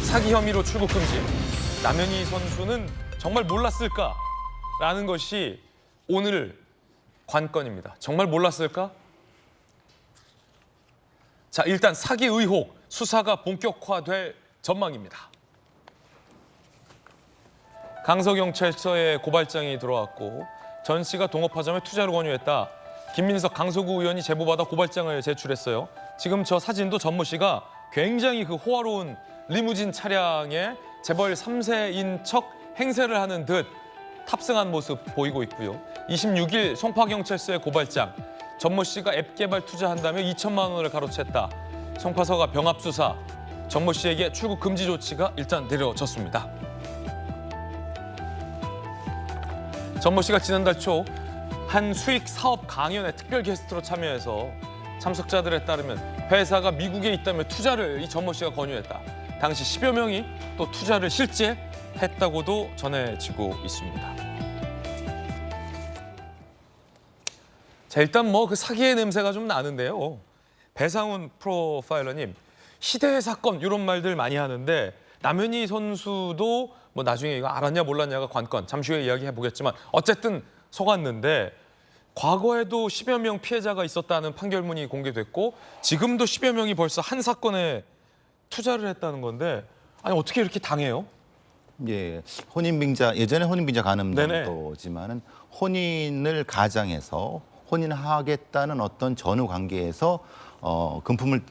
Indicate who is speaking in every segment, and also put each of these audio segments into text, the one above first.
Speaker 1: 사기 혐의로 출국 금지. 남현희 선수는 정말 몰랐을까라는 것이 오늘 관건입니다. 정말 몰랐을까? 자, 일단 사기 의혹 수사가 본격화될 전망입니다. 강서경찰서에 고발장이 들어왔고 전 씨가 동업하자며 투자를 권유했다. 김민석 강서구 의원이 제보받아 고발장을 제출했어요. 지금 저 사진도 전모 씨가 굉장히 그 호화로운 리무진 차량에 재벌 3세인 척 행세를 하는 듯 탑승한 모습 보이고 있고요. 26일 송파경찰서에 고발장. 전모 씨가 앱 개발 투자한다며 2천만 원을 가로챘다. 송파서가 병합 수사. 전모 씨에게 출국 금지 조치가 일단 내려졌습니다. 전모 씨가 지난달 초 한 수익 사업 강연에 특별 게스트로 참여해서 참석자들에 따르면 회사가 미국에 있다며 투자를 이 전모 씨가 권유했다. 당시 10여 명이 또 투자를 실제 했다고도 전해지고 있습니다. 자, 일단 뭐 그 사기의 냄새가 좀 나는데요. 배상훈 프로파일러님, 희대의 사건 이런 말들 많이 하는데 남현희 선수도 뭐 나중에 이거 알았냐 몰랐냐가 관건, 잠시 후에 이야기해 보겠지만 어쨌든 속았는데 과거에도 10여 명 피해자가 있었다는 판결문이 공개됐고 지금도 10여 명이 벌써 한 사건에 투자를 했다는 건데 아니 어떻게 이렇게 당해요?
Speaker 2: 예, 혼인빙자 예전에 혼인빙자 가늠정도지만은 혼인을 가장해서 혼인하겠다는 어떤 전후 관계에서 금품을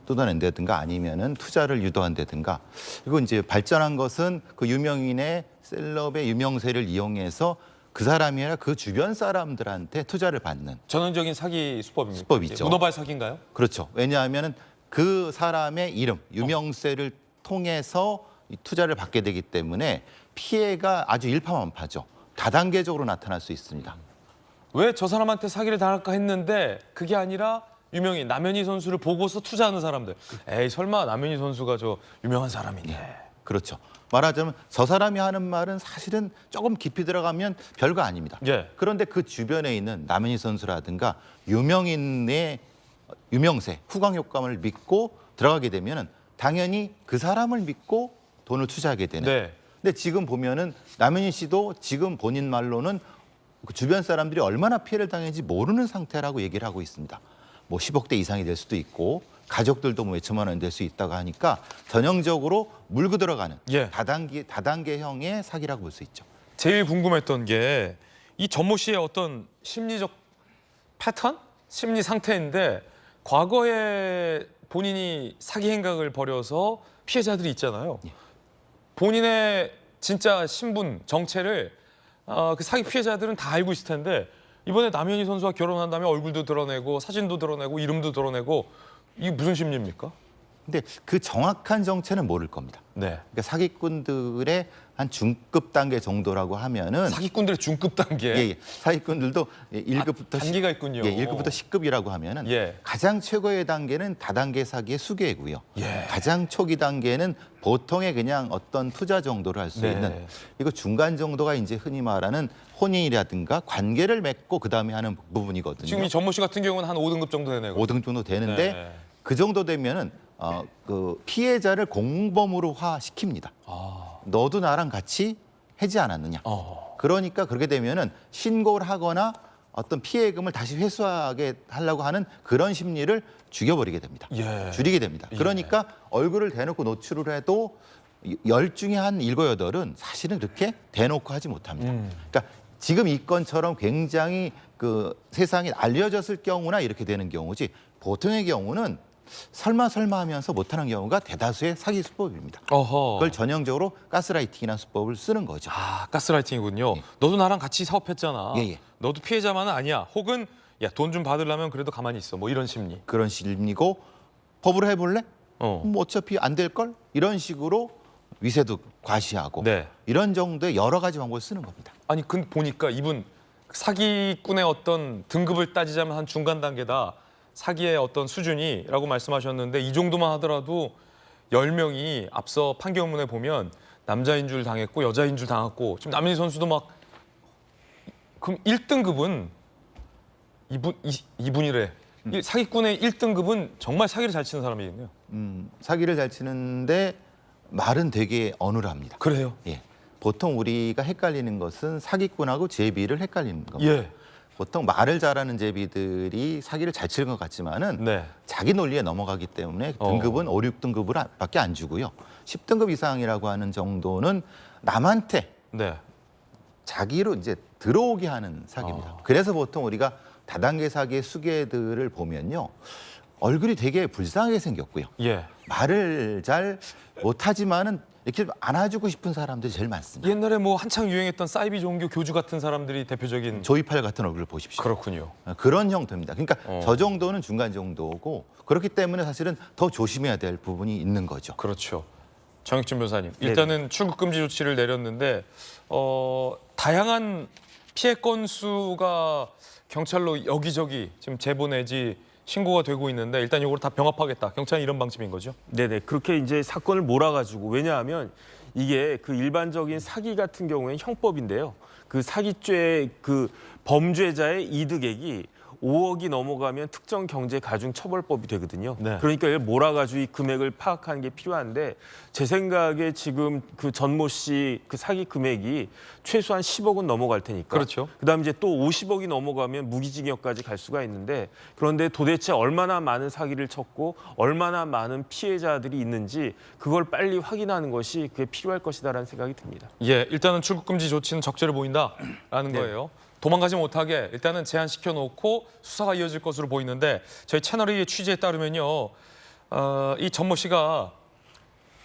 Speaker 2: 뜯어낸다든가 아니면은 투자를 유도한다든가 이거 이제 발전한 것은 그 유명인의 셀럽의 유명세를 이용해서 그 사람이 아니라 그 주변 사람들한테 투자를 받는
Speaker 1: 전형적인 사기 수법입니까?
Speaker 2: 수법이죠.
Speaker 1: 문어발 사기인가요?
Speaker 2: 그렇죠. 왜냐하면은 그 사람의 이름, 유명세를 통해서 이 투자를 받게 되기 때문에 피해가 아주 일파만파죠. 다단계적으로 나타날 수 있습니다.
Speaker 1: 왜 저 사람한테 사기를 당할까 했는데 그게 아니라 유명인 남현희 선수를 보고서 투자하는 사람들. 에이 설마 남현희 선수가 저 유명한 사람이네.
Speaker 2: 그렇죠. 말하자면 저 사람이 하는 말은 사실은 조금 깊이 들어가면 별거 아닙니다.
Speaker 1: 예.
Speaker 2: 그런데 그 주변에 있는 남현희 선수라든가 유명인의 유명세, 후광 효과를 믿고 들어가게 되면은 당연히 그 사람을 믿고 돈을 투자하게 되는.
Speaker 1: 네.
Speaker 2: 근데 지금 보면은 남현희 씨도 지금 본인 말로는 그 주변 사람들이 얼마나 피해를 당했는지 모르는 상태라고 얘기를 하고 있습니다. 뭐 10억대 이상이 될 수도 있고 가족들도 뭐 몇천만 원 될 수 있다고 하니까 전형적으로 물고 들어가는
Speaker 1: 예.
Speaker 2: 다단계형의 사기라고 볼 수 있죠.
Speaker 1: 제일 궁금했던 게 이 전모 씨의 어떤 심리적 패턴? 심리 상태인데 과거에 본인이 사기 행각을 벌여서 피해자들이 있잖아요. 본인의 진짜 신분, 정체를 그 사기 피해자들은 다 알고 있을 텐데 이번에 남현희 선수와 결혼한 다음에 얼굴도 드러내고 사진도 드러내고 이름도 드러내고 이게 무슨 심리입니까?
Speaker 2: 근데 그 정확한 정체는 모를 겁니다.
Speaker 1: 네.
Speaker 2: 그러니까 사기꾼들의 한 중급 단계 정도라고 하면은
Speaker 1: 사기꾼들의 중급 단계.
Speaker 2: 예. 사기꾼들도 1급부터
Speaker 1: 단계가 있군요.
Speaker 2: 1급부터 10급이라고 하면은
Speaker 1: 예.
Speaker 2: 가장 최고의 단계는 다단계 사기의 수개고요.
Speaker 1: 예.
Speaker 2: 가장 초기 단계는 보통의 그냥 어떤 투자 정도를 할 수
Speaker 1: 네.
Speaker 2: 있는 이거 중간 정도가 이제 흔히 말하는 혼인이라든가 관계를 맺고 그다음에 하는 부분이거든요.
Speaker 1: 지금 이 전모 씨 같은 경우는 한 5등급 정도 되네요.
Speaker 2: 5등 정도 되는데
Speaker 1: 네.
Speaker 2: 그 정도 되면은 그 피해자를 공범으로 시킵니다. 너도 나랑 같이 하지 않았느냐. 그러니까 그렇게 되면은 신고를 하거나 어떤 피해금을 다시 회수하게 하려고 하는 그런 심리를 죽여버리게 됩니다.
Speaker 1: 예.
Speaker 2: 줄이게 됩니다. 그러니까 얼굴을 대놓고 노출을 해도 10 중에 한 7, 8은 사실은 그렇게 대놓고 하지 못합니다. 그러니까 지금 이 건처럼 굉장히 그 세상에 알려졌을 경우나 이렇게 되는 경우지 보통의 경우는 설마 하면서 못하는 경우가 대다수의 사기 수법입니다.
Speaker 1: 어허.
Speaker 2: 그걸 전형적으로 가스라이팅이라는 수법을 쓰는 거죠.
Speaker 1: 아, 가스라이팅이군요. 너도 나랑 같이 사업했잖아.
Speaker 2: 예.
Speaker 1: 너도 피해자만은 아니야. 혹은 야, 돈 좀 받으려면 그래도 가만히 있어. 뭐 이런 심리.
Speaker 2: 그런 심리고 법으로 해볼래? 뭐 어차피 안 될걸? 이런 식으로 위세도 과시하고
Speaker 1: 네.
Speaker 2: 이런 정도의 여러 가지 방법을 쓰는 겁니다.
Speaker 1: 아니, 근데 보니까 이분 사기꾼의 어떤 등급을 따지자면 한 중간 단계다. 사기의 어떤 수준이라고 말씀하셨는데 이 정도만 하더라도 10명이 앞서 판결문에 보면 남자인 줄 당했고 여자인 줄 당했고 지금 남현희 선수도 막 그럼 1등급은 이분이래. 사기꾼의 1등급은 정말 사기를 잘 치는 사람이겠네요.
Speaker 2: 사기를 잘 치는데 말은 되게 어눌합니다.
Speaker 1: 그래요?
Speaker 2: 예. 보통 우리가 헷갈리는 것은 사기꾼하고 제비를 헷갈리는 겁니다.
Speaker 1: 예.
Speaker 2: 보통 말을 잘하는 제비들이 사기를 잘 치는 것 같지만은
Speaker 1: 네.
Speaker 2: 자기 논리에 넘어가기 때문에 등급은 5, 6등급밖에 안 주고요. 10등급 이상이라고 하는 정도는 남한테
Speaker 1: 네.
Speaker 2: 자기로 이제 들어오게 하는 사기입니다. 그래서 보통 우리가 다단계 사기의 수괴들을 보면요. 얼굴이 되게 불쌍하게 생겼고요.
Speaker 1: 예.
Speaker 2: 말을 잘 못하지만은 이렇게 안아주고 싶은 사람들이 제일 많습니다.
Speaker 1: 옛날에 뭐 한창 유행했던 사이비 종교 교주 같은 사람들이 대표적인.
Speaker 2: 조이팔 같은 얼굴을 보십시오.
Speaker 1: 그렇군요.
Speaker 2: 그런 형태입니다. 그러니까 저 정도는 중간 정도고 그렇기 때문에 사실은 더 조심해야 될 부분이 있는 거죠.
Speaker 1: 그렇죠. 정익준 변호사님, 일단은 출국 금지 조치를 내렸는데 다양한 피해 건수가 경찰로 여기저기 지금 제보 내지 신고가 되고 있는데 일단 이걸 다 병합하겠다. 경찰은 이런 방침인 거죠?
Speaker 3: 네네. 그렇게 이제 사건을 몰아가지고 왜냐하면 이게 그 일반적인 사기 같은 경우에는 형법인데요. 그 사기죄 그 범죄자의 이득액이 5억이 넘어가면 특정 경제 가중 처벌법이 되거든요.
Speaker 1: 네.
Speaker 3: 그러니까 이걸 몰아가지고 이 금액을 파악하는 게 필요한데 제 생각에 지금 그 전모 씨 그 사기 금액이 최소한 10억은 넘어갈 테니까.
Speaker 1: 그렇죠.
Speaker 3: 그다음에 이제 또 50억이 넘어가면 무기징역까지 갈 수가 있는데 그런데 도대체 얼마나 많은 사기를 쳤고 얼마나 많은 피해자들이 있는지 그걸 빨리 확인하는 것이 그게 필요할 것이다라는 생각이 듭니다.
Speaker 1: 예, 일단은 출국 금지 조치는 적절해 보인다라는 거예요. 도망가지 못하게 일단은 제한시켜 놓고 수사가 이어질 것으로 보이는데 저희 채널의 취재에 따르면요, 이 전모 씨가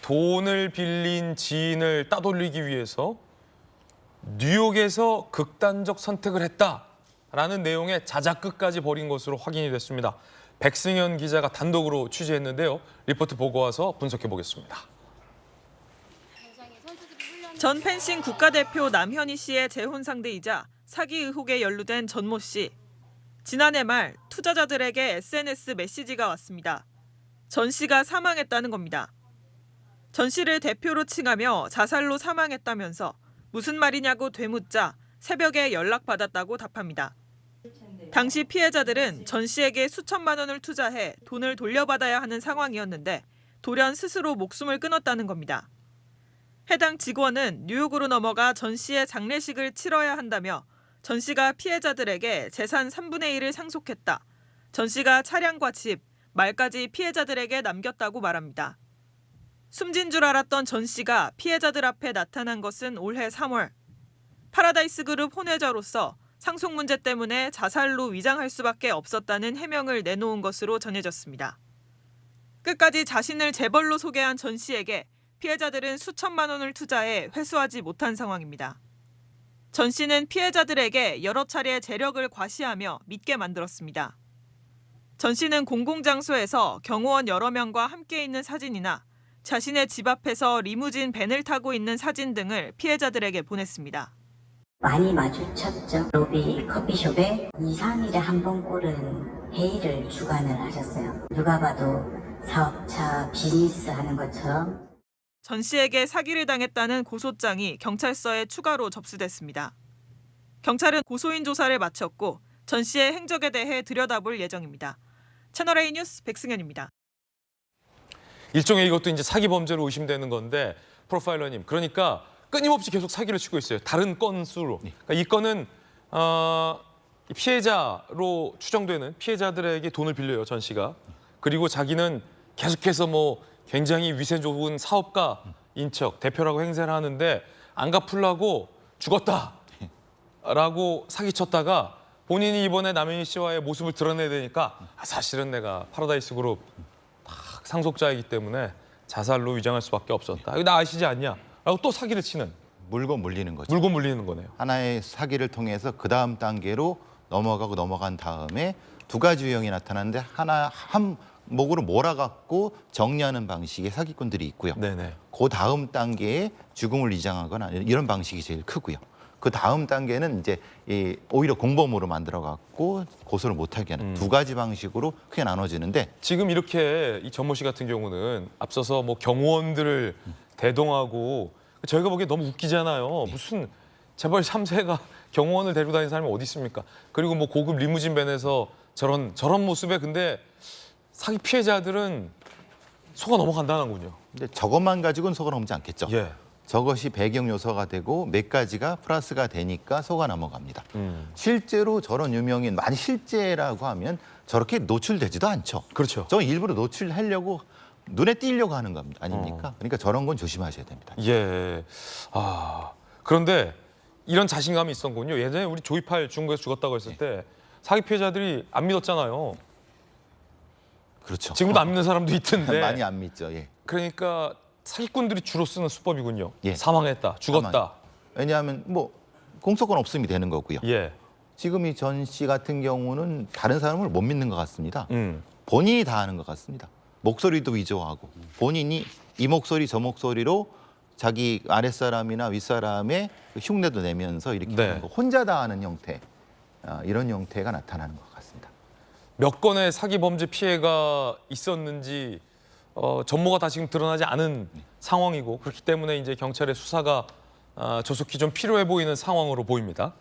Speaker 1: 돈을 빌린 지인을 따돌리기 위해서 뉴욕에서 극단적 선택을 했다라는 내용의 자작극까지 벌인 것으로 확인이 됐습니다. 백승현 기자가 단독으로 취재했는데요. 리포트 보고 와서 분석해 보겠습니다.
Speaker 4: 전 펜싱 국가대표 남현희 씨의 재혼 상대이자 사기 의혹에 연루된 전모 씨. 지난해 말 투자자들에게 SNS 메시지가 왔습니다. 전 씨가 사망했다는 겁니다. 전 씨를 대표로 칭하며 자살로 사망했다면서 무슨 말이냐고 되묻자 새벽에 연락받았다고 답합니다. 당시 피해자들은 전 씨에게 수천만 원을 투자해 돈을 돌려받아야 하는 상황이었는데 돌연 스스로 목숨을 끊었다는 겁니다. 해당 직원은 뉴욕으로 넘어가 전 씨의 장례식을 치러야 한다며 전 씨가 피해자들에게 재산 3분의 1을 상속했다. 전 씨가 차량과 집, 말까지 피해자들에게 남겼다고 말합니다. 숨진 줄 알았던 전 씨가 피해자들 앞에 나타난 것은 올해 3월. 파라다이스 그룹 혼외자로서 상속 문제 때문에 자살로 위장할 수밖에 없었다는 해명을 내놓은 것으로 전해졌습니다. 끝까지 자신을 재벌로 소개한 전 씨에게 피해자들은 수천만 원을 투자해 회수하지 못한 상황입니다. 전 씨는 피해자들에게 여러 차례 재력을 과시하며 믿게 만들었습니다. 전 씨는 공공장소에서 경호원 여러 명과 함께 있는 사진이나 자신의 집 앞에서 리무진 밴을 타고 있는 사진 등을 피해자들에게 보냈습니다.
Speaker 5: 많이 마주쳤죠. 로비 커피숍에 2, 3일에 한 번 꼴은 회의를 주관을 하셨어요. 누가 봐도 사업차 비즈니스 하는 것처럼.
Speaker 4: 전 씨에게 사기를 당했다는 고소장이 경찰서에 추가로 접수됐습니다. 경찰은 고소인 조사를 마쳤고 전 씨의 행적에 대해 들여다볼 예정입니다. 채널A 뉴스 백승현입니다.
Speaker 1: 일종의 이것도 이제 사기 범죄로 의심되는 건데 프로파일러님, 그러니까 끊임없이 계속 사기를 치고 있어요. 다른 건수로. 그러니까 이 건은 피해자로 추정되는 피해자들에게 돈을 빌려요, 전 씨가. 그리고 자기는 계속해서 뭐 굉장히 위세 좋은 사업가인 척 대표라고 행세를 하는데 안 갚으려고 죽었다라고 사기쳤다가 본인이 이번에 남현희 씨와의 모습을 드러내야 되니까 사실은 내가 파라다이스 그룹 상속자이기 때문에 자살로 위장할 수밖에 없었다. 이거 나 아시지 않냐? 라고 또 사기를 치는.
Speaker 2: 물고 물리는 거죠.
Speaker 1: 물고 물리는 거네요.
Speaker 2: 하나의 사기를 통해서 그 다음 단계로 넘어간 다음에 두 가지 유형이 나타나는데 한 목으로 몰아갖고 정리하는 방식의 사기꾼들이 있고요.
Speaker 1: 네네.
Speaker 2: 그 다음 단계에 죽음을 위장하거나 이런 방식이 제일 크고요. 그 다음 단계는 이제 오히려 공범으로 만들어갖고 고소를 못하게 하는 두 가지 방식으로 크게 나눠지는데
Speaker 1: 지금 이렇게 이 전모 씨 같은 경우는 앞서서 뭐 경호원들을 대동하고 저희가 보기에 너무 웃기잖아요. 무슨 재벌 3세가 경호원을 데리고 다니는 사람이 어디 있습니까? 그리고 뭐 고급 리무진 밴에서 저런 모습에 근데 사기 피해자들은 속아 넘어간다는군요.
Speaker 2: 근데 저것만 가지고는 속아 넘지 않겠죠.
Speaker 1: 예.
Speaker 2: 저것이 배경 요소가 되고 몇 가지가 플러스가 되니까 속아 넘어갑니다. 실제로 저런 유명인, 만약 실제라고 하면 저렇게 노출되지도 않죠.
Speaker 1: 그렇죠.
Speaker 2: 저 일부러 노출하려고 눈에 띄려고 하는 겁니다. 아닙니까? 그러니까 저런 건 조심하셔야 됩니다.
Speaker 1: 예. 아, 그런데 이런 자신감이 있었군요. 예전에 우리 조이팔 중국에서 죽었다고 했을 때 사기 피해자들이 안 믿었잖아요.
Speaker 2: 그렇죠.
Speaker 1: 지금도 안 믿는 사람도 있던데.
Speaker 2: 많이 안 믿죠. 예.
Speaker 1: 그러니까 사기꾼들이 주로 쓰는 수법이군요.
Speaker 2: 예.
Speaker 1: 사망했다, 죽었다.
Speaker 2: 왜냐하면 뭐 공소권 없음이 되는 거고요.
Speaker 1: 예.
Speaker 2: 지금 이 전 씨 같은 경우는 다른 사람을 못 믿는 것 같습니다.
Speaker 1: 음.
Speaker 2: 본인이 다 하는 것 같습니다. 목소리도 위조하고 본인이 이 목소리 저 목소리로 자기 아랫사람이나 윗사람의 흉내도 내면서 이렇게
Speaker 1: 네.
Speaker 2: 하는 거. 혼자 다 하는 형태, 이런 형태가 나타나는 것 같습니다.
Speaker 1: 몇 건의 사기 범죄 피해가 있었는지 전모가 다 지금 드러나지 않은 상황이고 그렇기 때문에 이제 경찰의 수사가 조속히 좀 필요해 보이는 상황으로 보입니다.